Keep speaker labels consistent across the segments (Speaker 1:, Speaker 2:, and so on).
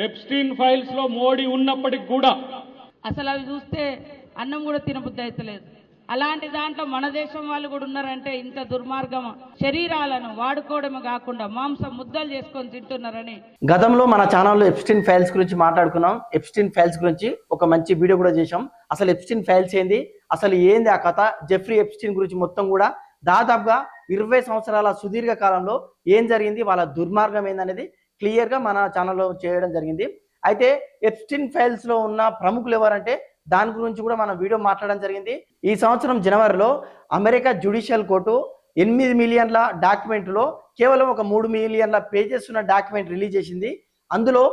Speaker 1: Epstein files లో మోడీ ఉన్నప్పటికి కూడా
Speaker 2: అసలు అవి చూస్తే అన్నం కూడా తినబుద్ధి అవుతలేదు. అలాంటి దాంట్లో మన దేశం వాళ్ళు కూడా ఉన్నారంటే ఇంత దుర్మార్గం. శరీరాలను వాడుకోవడమే కాకుండా మాంసం ముద్దలు చేసుకొని తింటున్నారని
Speaker 3: గతంలో మన ఛానల్లో ఎప్స్టీన్ ఫైల్స్ గురించి మాట్లాడుకున్నాం. ఎప్స్టీన్ ఫైల్స్ గురించి ఒక మంచి వీడియో కూడా చేశాం. అసలు ఎప్స్టీన్ ఫైల్స్ ఏంది, అసలు ఏంది ఆ కథ, జెఫ్రీ ఎప్స్టీన్ గురించి మొత్తం కూడా దాదాపుగా 20 సంవత్సరాల సుదీర్ఘ కాలంలో ఏం జరిగింది, వాళ్ళ దుర్మార్గం ఏందనేది క్లియర్గా మన ఛానల్లో చేయడం జరిగింది. అయితే ఎప్స్టీన్ ఫైల్స్ లో ఉన్న ప్రముఖులు ఎవరంటే దాని గురించి కూడా మనం వీడియో మాట్లాడడం జరిగింది. ఈ సంవత్సరం జనవరిలో అమెరికా జ్యుడిషియల్ కోర్టు 8 మిలియన్ల డాక్యుమెంట్లో కేవలం ఒక 3 మిలియన్ల పేజెస్ ఉన్న డాక్యుమెంట్ రిలీజ్ చేసింది. అందులో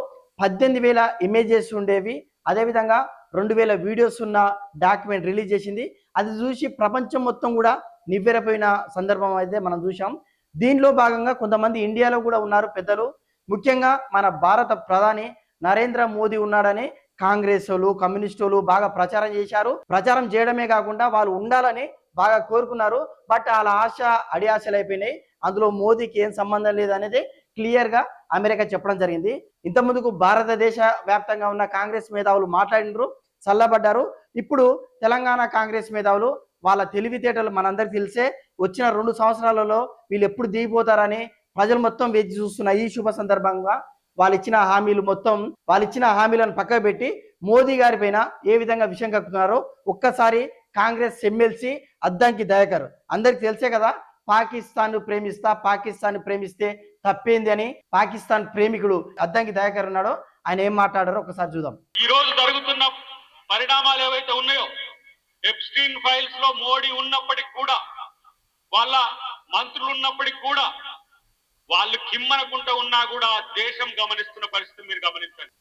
Speaker 3: 18,000 ఇమేజెస్ ఉండేవి, అదేవిధంగా 2,000 వీడియోస్ ఉన్న డాక్యుమెంట్ రిలీజ్ చేసింది. అది చూసి ప్రపంచం మొత్తం కూడా నివ్వెరపోయిన సందర్భం అయితే మనం చూసాం. దీనిలో భాగంగా కొంతమంది ఇండియాలో కూడా ఉన్నారు పెద్దలు, ముఖ్యంగా మన భారత ప్రధాని నరేంద్ర మోదీ ఉన్నాడని కాంగ్రెస్ వాళ్ళు కమ్యూనిస్టులు బాగా ప్రచారం చేశారు. ప్రచారం చేయడమే కాకుండా వాళ్ళు ఉండాలని బాగా కోరుకున్నారు. బట్ వాళ్ళ ఆశ అడియాశలు అయిపోయినాయి. అందులో మోదీకి ఏం సంబంధం లేదనేది క్లియర్గా అమెరికా చెప్పడం జరిగింది. ఇంతకుముందుకు భారతదేశ వ్యాప్తంగా ఉన్న కాంగ్రెస్ మేధావులు మాట్లాడినారు, చల్లబడ్డారు. ఇప్పుడు తెలంగాణ కాంగ్రెస్ మేధావులు వాళ్ళ తెలివితేటలు మనందరికి తెలిసే, వచ్చిన 2 సంవత్సరాలలో వీళ్ళు ఎప్పుడు దిగిపోతారని ప్రజలు మొత్తం వేచి చూస్తున్న ఈ శుభ సందర్భంగా వాళ్ళు ఇచ్చిన హామీలను పక్కకు పెట్టి మోదీ గారి పైన ఏ విధంగా విషయం కక్కుతున్నారో ఒక్కసారి కాంగ్రెస్ ఎమ్మెల్సీ అద్దంకి దయాకర్, అందరికి తెలిసే కదా, పాకిస్తాన్ ప్రేమిస్తే తప్పేంది అని పాకిస్తాన్ ప్రేమికుడు అద్దంకి దయాకర్ ఉన్నాడో, ఆయన ఏం మాట్లాడారో ఒకసారి చూద్దాం.
Speaker 1: ఈ రోజు జరుగుతున్న పరిణామాలు ఏవైతే ఉన్నాయో, ఎప్స్టీన్ ఫైల్స్ లో మోడీ ఉన్నప్పటికి కూడా, వాళ్ళ మంత్రులు ఉన్నప్పటికి కూడా, వాళ్ళు కిమ్మనకుంటూ ఉన్నా కూడా దేశం గమనిస్తున్న పరిస్థితి మీరు గమనించండి.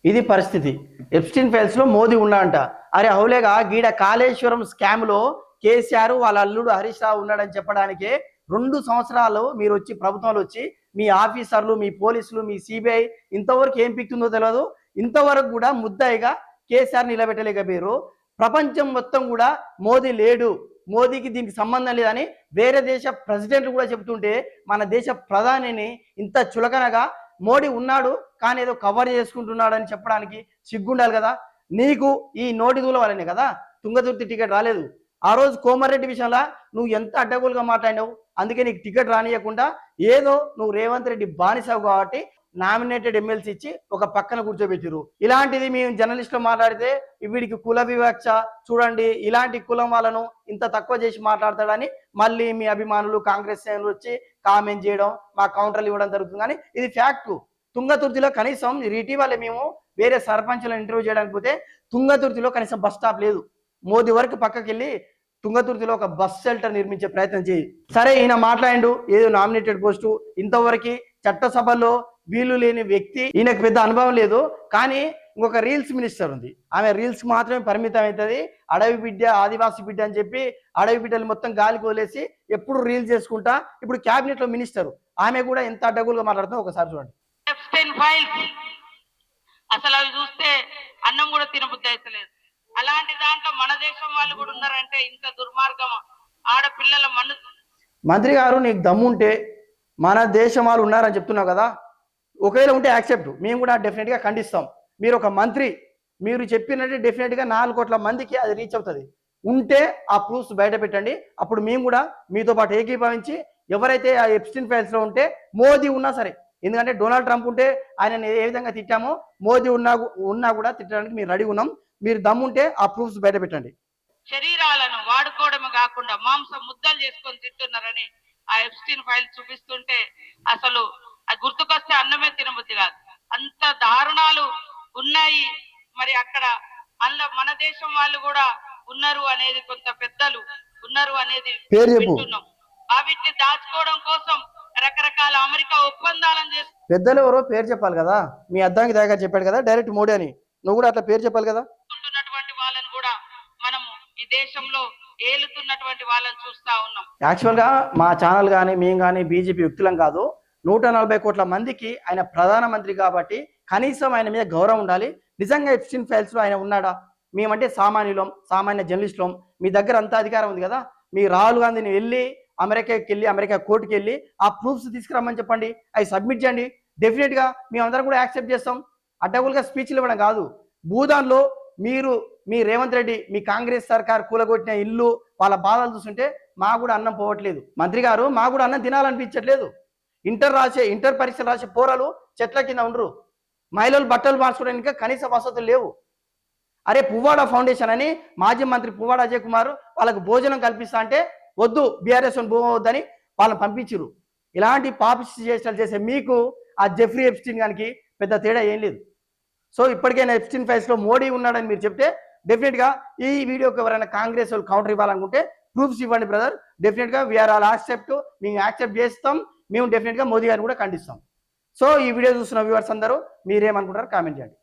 Speaker 3: ఇది పరిస్థితి. ఎప్స్టీన్ ఫైల్స్ లో మోదీ ఉన్నాడంట. అరే అవులేగా, గీడ కాళేశ్వరం స్కామ్ లో కేసీఆర్ వాళ్ళ అల్లుడు హరీష్ రావు ఉన్నాడని చెప్పడానికే 2 సంవత్సరాలు మీరు వచ్చి ప్రభుత్వంలో వచ్చి మీ ఆఫీసర్లు, మీ పోలీసులు, మీ సిబిఐ ఇంతవరకు ఏం పిక్తుందో తెలియదు. ఇంతవరకు కూడా ముద్దాయిగా కేసీఆర్ నిలబెట్టలేకపోయారు. ప్రపంచం మొత్తం కూడా మోదీ లేడు, మోదీకి దీనికి సంబంధం లేదని వేరే దేశ ప్రెసిడెంట్లు కూడా చెబుతుంటే మన దేశ ప్రధానిని ఇంత చులకనగా మోడీ ఉన్నాడు కానీ ఏదో కవర్ చేసుకుంటున్నాడు అని చెప్పడానికి సిగ్గుండాలి కదా. నీకు ఈ నోటి దూల వల్లనే కదా తుంగతుర్తి టికెట్ రాలేదు. ఆ రోజు కోమారెడ్డి విషయంలో నువ్వు ఎంత అడ్డగోలుగా మాట్లాడినావు, అందుకే నీకు టికెట్ రానియకుండా ఏదో నువ్వు రేవంత్ రెడ్డి బానిసావు కాబట్టి నామినేటెడ్ ఎమ్మెల్సీ ఇచ్చి ఒక పక్కన కూర్చోబెట్టిరు. ఇలాంటిది మేము జర్నలిస్టులు మాట్లాడితే వీడికి కుల వివక్ష చూడండి, ఇలాంటి కులం వాళ్ళను ఇంత తక్కువ చేసి మాట్లాడతాడని మళ్ళీ మీ అభిమానులు కాంగ్రెస్ శ్రేణులు వచ్చి కామెంట్ చేయడం, మా కౌంటర్లు ఇవ్వడం జరుగుతుంది. కానీ ఇది ఫ్యాక్ట్. తుంగతుర్తిలో కనీసం ఇటీవల మేము వేరే సర్పంచ్లను ఇంటర్వ్యూ చేయడానికి పోతే తుంగతుర్తిలో కనీసం బస్ స్టాప్ లేదు. మోదీ వరకు పక్కకి వెళ్ళి తుంగతుర్తిలో ఒక బస్ షెల్టర్ నిర్మించే ప్రయత్నం చేయి. సరే, ఈయన మాట్లాడిండు ఏదో నామినేటెడ్ పోస్టు, ఇంతవరకు చట్టసభలో వీలు లేని వ్యక్తి, ఈయనకు పెద్ద అనుభవం లేదు. కానీ ఇంకొక రీల్స్ మినిస్టర్ ఉంది, ఆమె రీల్స్ మాత్రమే పరిమితం అవుతుంది. అడవి బిడ్డ, ఆదివాసీ బిడ్డ అని చెప్పి అడవి బిడ్డలు మొత్తం గాలికి వదిలేసి ఎప్పుడు రీల్స్ చేసుకుంటా ఇప్పుడు క్యాబినెట్ లో మినిస్టర్, ఆమె కూడా ఎంత అడ్డగోలుగా మాట్లాడుతుందో ఒకసారి చూడండి.
Speaker 2: అసలు అవి చూస్తే అన్నం కూడా తినబుద్ధి అవుతలేదు. అలాంటి దాంట్లో మన దేశం వాళ్ళు కూడా ఉన్నారంటే ఇంత దుర్మార్గం. ఆడపిల్లల
Speaker 3: మంత్రి గారు, నీకు దమ్ముంటే మన దేశం వాళ్ళు ఉన్నారని చెప్తున్నావు కదా, ఒకవేళ ఉంటే యాక్సెప్ట్, మేము కూడా డెఫినెట్గా ఖండిస్తాం. మీరు ఒక మంత్రి, మీరు చెప్పినట్టు డెఫినెట్గా 4 కోట్ల మందికి అది రీచ్ అవుతుంది. ఉంటే ఆ ప్రూఫ్స్ బయట పెట్టండి, అప్పుడు మేము కూడా మీతో పాటు ఏకీభవించి ఎవరైతే ఆ ఎప్స్టీన్ ఫైల్స్ లో ఉంటే మోదీ ఉన్నా సరే, ఎందుకంటే డొనాల్డ్ ట్రంప్ ఉంటే ఆయన ఏ విధంగా తిట్టామో మోదీ ఉన్నా కూడా తిట్టడానికి మీరు రెడీ ఉన్నాం. మీరు దమ్ముంటే ఆ ప్రూఫ్స్ బయట పెట్టండి.
Speaker 2: శరీరాలను వాడుకోవడమే కాకుండా మాంసం ముద్దలు చేసుకొని తింటున్నారని ఆ ఎప్స్టీన్ ఫైల్స్ చూపిస్తుంటే అసలు గుర్తుకొస్తే అన్నమే తినబుద్ధి కాదు. అంత దారుణాలు ఉన్నాయి. మరి అక్కడ మన దేశం వాళ్ళు కూడా ఉన్నారు అనేది, కొంత పెద్దలు ఉన్నారు అనేది వింటున్నాం. వీటిని దాచుకోవడం కోసం రకరకాల అమెరికా ఒప్పందాలను చేసి
Speaker 3: పెద్దలు ఎవరో పేరు చెప్పాలి కదా. మీ అద్దానికి దాకా చెప్పాడు కదా డైరెక్ట్ మోడీ అని, నువ్వు కూడా అట్లా పేరు చెప్పాలి కదా.
Speaker 2: వాళ్ళని కూడా మనం ఈ దేశంలో ఏలుతున్నటువంటి వాళ్ళని చూస్తా ఉన్నాం.
Speaker 3: యాక్చువల్ గా మా ఛానల్ కానీ మేము కానీ బీజేపీ వ్యక్తులం కాదు. 140 కోట్ల మందికి ఆయన ప్రధానమంత్రి కాబట్టి కనీసం ఆయన మీద గౌరవం ఉండాలి. నిజంగా ఎప్స్టీన్ ఫైల్స్ లో ఆయన ఉన్నాడా? మేమంటే సామాన్యులం, సామాన్య జర్నలిస్టులం. మీ దగ్గర అంత అధికారం ఉంది కదా, మీ రాహుల్ గాంధీని వెళ్ళి అమెరికా కోర్టుకి వెళ్ళి ఆ ప్రూఫ్స్ తీసుకురమ్మని చెప్పండి, అవి సబ్మిట్ చేయండి. డెఫినెట్ గా మేమందరం కూడా యాక్సెప్ట్ చేస్తాం. అడ్డగోలుగా స్పీచ్లు ఇవ్వడం కాదు. భూదాన్లో మీరు మీ రేవంత్ రెడ్డి మీ కాంగ్రెస్ సర్కార్ కూలగొట్టిన ఇల్లు వాళ్ళ బాధలు చూస్తుంటే మా కూడా అన్నం పోవట్లేదు. మంత్రి గారు మా కూడా అన్నం తినాలనిపించట్లేదు. ఇంటర్ పరీక్షలు రాసే పోరాలు చెట్ల కింద ఉండరు. మహిళలు బట్టలు మార్చుకోవడానికి కనీస వసతులు లేవు. అరే పువ్వాడ ఫౌండేషన్ అని మాజీ మంత్రి పువ్వాడ అజయ్ కుమార్ వాళ్ళకు భోజనం కల్పిస్తా అంటే వద్దు బీఆర్ఎస్ వద్దని వాళ్ళని పంపించారు. ఇలాంటి పాపిస్ట్ చేసే మీకు ఆ జెఫ్రీ ఎప్స్టీన్ గారికి పెద్ద తేడా ఏం లేదు. సో ఇప్పటికైనా ఎప్స్టీన్ ఫైల్స్లో మోడీ ఉన్నాడని మీరు చెప్తే డెఫినెట్గా ఈ వీడియోకి ఎవరైనా కాంగ్రెస్ వాళ్ళు కౌంటర్ ఇవ్వాలనుకుంటే ప్రూఫ్స్ ఇవ్వండి బ్రదర్. డెఫినెట్గా వీఆర్ ఆల్ మేము యాక్సెప్ట్ చేస్తాం. మేము డెఫినెట్గా మోదీ గారిని కూడా ఖండిస్తాం. సో ఈ వీడియో చూస్తున్న వ్యూవర్స్ అందరూ మీరేమనుకుంటారు కామెంట్ చేయండి.